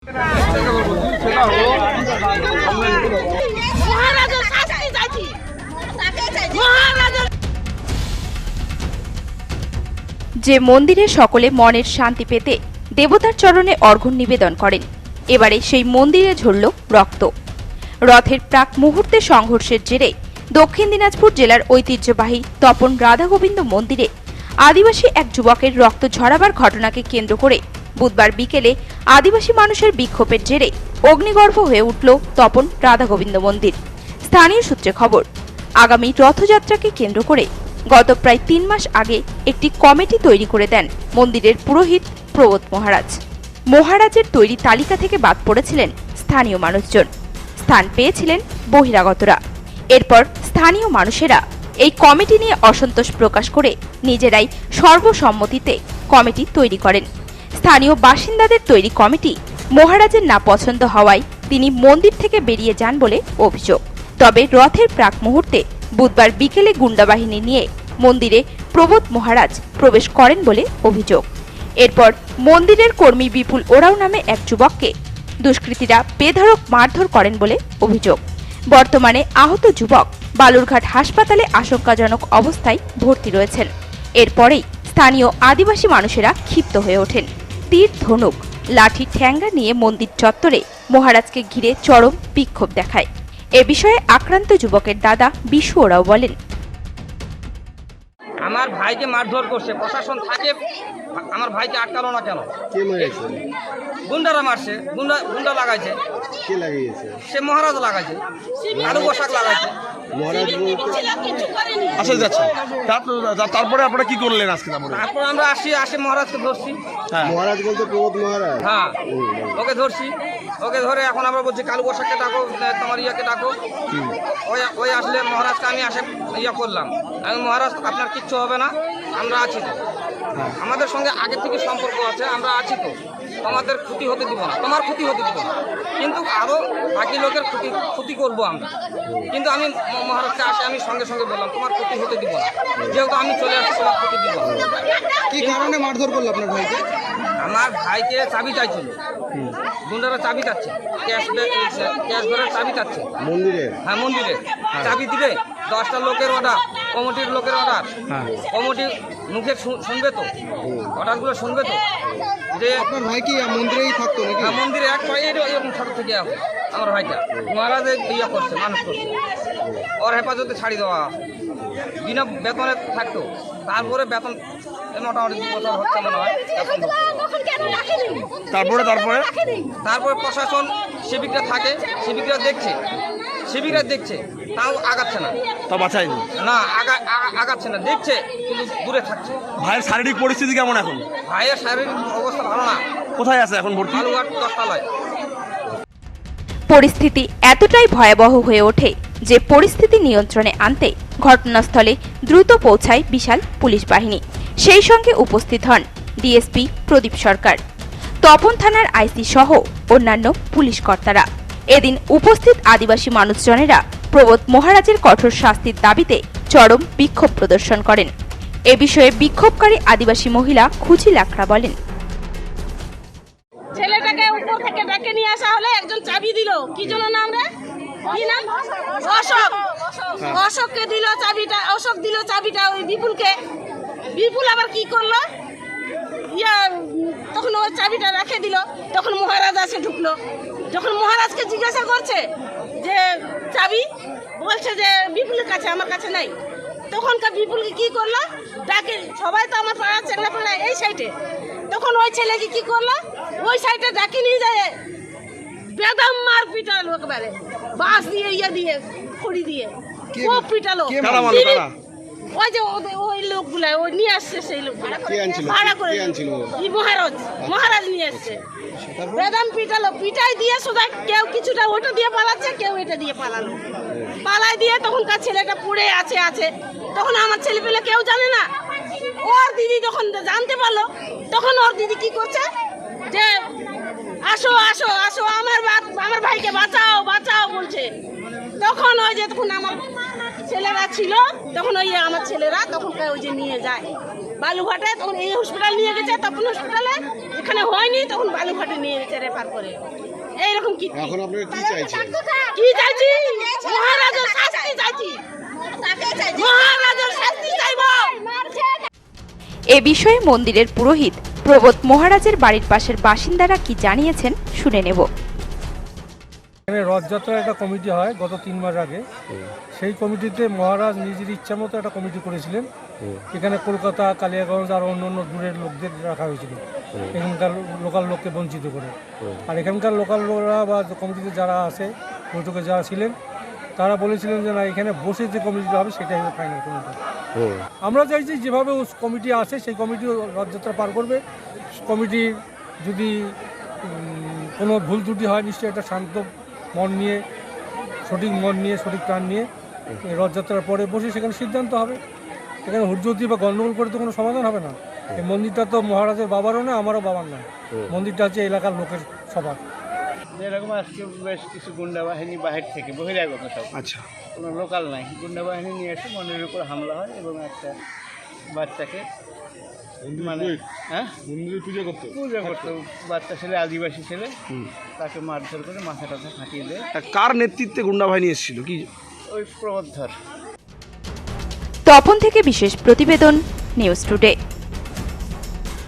যে মন্দিরে সকলে মনের শান্তি পেতে দেবতার চরণে অর্ঘ্য নিবেদন করেন, এবারে সেই মন্দিরে ঝরল রক্ত। রথের প্রাক মুহূর্তে সংঘর্ষের জেরে দক্ষিণ দিনাজপুর জেলার ঐতিহ্যবাহী তপন রাধা গোবিন্দ মন্দিরে আদিবাসী এক যুবকের রক্ত ঝরাবার ঘটনাকে কেন্দ্র করে বুধবার বিকেলে আদিবাসী মানুষের বিক্ষোভের জেরে অগ্নিগর্ভ হয়ে উঠল তপন রাধা গোবিন্দ মন্দির। স্থানীয় সূত্রে খবর, আগামী রথযাত্রাকে কেন্দ্র করে গত প্রায় ৩ মাস আগে একটি কমিটি তৈরি করে দেন মন্দিরের পুরোহিত প্রবোধ মহারাজ। মহারাজের তৈরি তালিকা থেকে বাদ পড়েছিলেন স্থানীয় মানুষজন, স্থান পেয়েছিলেন বহিরাগতরা। এরপর স্থানীয় মানুষেরা এই কমিটি নিয়ে অসন্তোষ প্রকাশ করে নিজেরাই সর্বসম্মতিতে কমিটি তৈরি করেন। স্থানীয় বাসিন্দাদের তৈরি কমিটি মহারাজের না পছন্দ হওয়ায় তিনি মন্দির থেকে বেরিয়ে যান বলে অভিযোগ। তবে রথের প্রাক মুহূর্তে বুধবার বিকেলে গুন্ডাবাহিনী নিয়ে মন্দিরে প্রবোধ মহারাজ প্রবেশ করেন বলে অভিযোগ। এরপর মন্দিরের কর্মী বিপুল ওরাও নামে এক যুবককে দুষ্কৃতীরা বেধড়ক মারধর করেন বলে অভিযোগ। বর্তমানে আহত যুবক বালুরঘাট হাসপাতালে আশঙ্কাজনক অবস্থায় ভর্তি রয়েছেন। এরপরেই স্থানীয় আদিবাসী মানুষেরা ক্ষিপ্ত হয়ে ওঠেন। তীর, ধনুক, লাঠি, ঠ্যাঙ্গা নিয়ে মন্দির চত্বরে মহারাজকে ঘিরে চরম বিক্ষোভ দেখায়। এ বিষয়ে আক্রান্ত যুবকের দাদা বিশু ওরাও বলেন, আমার ভাইকে মারধর করছে, প্রশাসন থাকে, আমার ভাইকে আটকালো না কেন? কে মেরেছে? গুন্ডারা মারছে, গুন্ডা লাগাইছে। কে লাগিয়েছে? সে মহারাজ লাগাইছে, আলু পোশাক লাগাইছে। মহারাজ বলতে আসলে যাচ্ছে। তারপরে আপনারা কি করলেন আজকে? তারপর আমরা আসি মহারাজকে ধরছি। মহারাজ বলতে প্রবোধ মহারাজ। হ্যাঁ, ওকে ধরছি। ওকে ধরে এখন আমরা বলছি কালু পোশাককে ডাকো, তোমার ইয়াকে ডাকো। ওই আসলে মহারাজকে আমি ইয়া করলাম, আমি মহারাজ আপনার কিচ্ছু হবে না, আমরা আছি তো, আমাদের সঙ্গে আগে থেকে সম্পর্ক আছে, আমরা আছি তো, তোমাদের ক্ষতি হতে দিব না, তোমার ক্ষতি হতে দিব না, কিন্তু আরও বাকি লোকের ক্ষতি করবো আমরা। কিন্তু আমি মহারাজকে আসে আমি সঙ্গে সঙ্গে বললাম তোমার ক্ষতি হতে দিব না, যেহেতু আমি চলে আসছি তোমার ক্ষতি দিব না। কি কারণে মারধর করলো আপনার ভাইকে? আমার ভাইকে চাবি চাইছিল, গুন্ডারা চাবি চাচ্ছে, ক্যাশ ঘরের চাবি চাচ্ছে মন্দিরে। হ্যাঁ, মন্দিরে চাবি দিবে। 10টা লোকের অর্ডার, কমিটির লোকের অর্ডার, কমিটি মুখে শুনবে তো, অর্ডারগুলো শুনবে তো। যে আপনার ভাই কি মন্দিরেই থাকতো নাকি? মন্দিরে এক পায়ে এরকম ছোট থেকে আমার ভাইটা মহারাজের ইয়া করছে, মানুষ করছে, ওর হেফাজতে ছাড়ি দেওয়া, বিনা বেতনে থাকতো। তারপরে বেতন মোটামুটি 2 বছর হচ্ছে মনে হয়। তারপরে প্রশাসন শিবিকরা থাকে, শিবিকরা দেখছে, তাও আগাচ্ছে না, তা বাঁচায়নি না আগাচ্ছে না, দেখছে কিন্তু দূরে থাকছে। ভাইয়ের শারীরিক পরিস্থিতি কেমন এখন? ভাইয়ের শারীরিক অবস্থা ভালো না, কোথায় আছে এখন ভর্তি? বালুঘাট 10 তলায়। পরিস্থিতি এতটাই ভয়াবহ হয়ে ওঠে যে পরিস্থিতি নিয়ন্ত্রণে আনতে ঘটনাস্থলে দ্রুত পৌঁছায় বিশাল পুলিশ বাহিনী। সেই সঙ্গে উপস্থিত হন ডিএসপি প্রদীপ সরকার, তপন থানার আইসি সহ অন্যান্য পুলিশ কর্তারা। এদিন উপস্থিত আদিবাসী মানুষজনেরা প্রবোধ মহারাজের কঠোর শাস্তির দাবিতে চরম বিক্ষোভ প্রদর্শন করেন। এ বিষয়ে বিক্ষোভকারী আদিবাসী মহিলা খুচি লাকড়া বলেন, ছেলেটাকে উপর থেকে ডেকে নিয়ে আসা হলে একজন চাবি দিল, কি জন্য নাম রে, কি নাম? অশোককে দিল চাবিটা, অশোক দিল চাবিটা ওই বিপুলকে। বিপুল আবার কি করলো, তখন ওই চাবিটা রেখে দিল। তখন মহারাজ আসে ঢুকলো, যখন মহারাজকে জিজ্ঞাসা করছে যে চাবি, বলছে যে বিপুলের কাছে, আমার কাছে নাই। তখনকার বিপুলকে কি করলো, ডাকে, সবাই তো আমার পাড়া চেংড়া পাড়া এই সাইডে, তখন ওই ছেলেকে কি করলো, ওই সাইডে ডাকে নিয়ে যায়, বেদম মার পিটালো, একেবারে বাঁশ দিয়ে দিয়ে খড়ি দিয়ে খুব পিটালো। ওই যে ওই লোকগুলা ওই নিয়ে আসছে, সেই লোকগুলা ভাড়া করে মহারাজ নিয়ে আসছে, বেদম পিটালো, পিটাই দিয়ে শুধু কেউ কিছুটা ওটা দিয়ে পালাচ্ছে, কেউ এটা দিয়ে পালালো, পালাই দিয়ে তখনকার ছেলেটা পড়ে আছে। তখন আমার ছেলে পেলে কেউ জানে না, ওর দিদি যখন জানতে পারলো, তখন ওর দিদি কি করছে যে আসো আসো আসো, আমার ভাইকে বাঁচাও বলছে। তখন ওই যে তখন আমার ছেলেরা ছিল, তখন ওই আমার ছেলেরা তখন ওই যে নিয়ে যায় বালুঘাটে, তখন এই হসপিটাল নিয়ে গেছে, তখন হসপিটালে যেখানে হয়নি তখন বালুঘাটে নিয়ে যেতে রেফার করে এইরকম কি এখন আপনারা কি চাইছেন? কি চাইছি মহারাজের শাস্তি চাইছি মহারাজের শাস্তি চাইবো। এ বিষয়ে মন্দিরের পুরোহিত প্রবোধ মহারাজের বাড়ির পাশের বাসিন্দারা কি জানিয়েছেন শুনে নেব। এখানে রথযাত্রার একটা কমিটি হয় গত 3 মাস আগে। সেই কমিটিতে মহারাজ নিজের ইচ্ছা মতো একটা কমিটি করেছিলেন। এখানে কলকাতা, কালিয়াগঞ্জ আর অন্য দূরের লোকদের রাখা হয়েছিল, এখানকার লোকাল লোককে বঞ্চিত করে। আর এখানকার লোকাল লোকরা বা কমিটিতে যারা আছে, বৈঠকে যারা ছিলেন, তারা বলেছিলেন যে না, এখানে বসে যে কমিটিটা হবে সেটাই হবে ফাইনাল কমিটি। আমরা চাইছি যেভাবে কমিটি আছে সেই কমিটি রথযাত্রা পার করবে। কমিটি যদি কোনো ভুল ত্রুটি হয়, নিশ্চয়ই একটা শান্ত মন নিয়ে, সঠিক মন নিয়ে, সঠিক প্রাণ নিয়ে এই রথযাত্রার পরে বসে সেখানে সিদ্ধান্ত হবে। এখানে হুজ্জতি বা গণ্ডগোল করে তো কোনো সমাধান হবে না। এই মন্দিরটা তো মহারাজের বাবারও না, আমারও বাবার না। মন্দিরটা হচ্ছে এলাকার লোকের সবার। এরকম আজকে বেশ কিছু গুন্ডা বাহিনী বাহির থেকে বহিরাগত সব, আচ্ছা, কোনো লোকাল নাই, গুন্ডা বাহিনী নিয়ে এসে মন্দিরের উপর হামলা হয় এবং একটা বাচ্চাকে মানে মন্দিরে পুজো করতে পূজা করতো, বাচ্চা ছেলে, আদিবাসী ছেলে, তাকে মারধর করে মাথা টাথা ফাটিয়ে দেয়। কার নেতৃত্বে গুন্ডা বাহিনী এসেছিল কি? ওই প্রবদ্ধর। তপন থেকে বিশেষ প্রতিবেদন, নিউজ টুডে।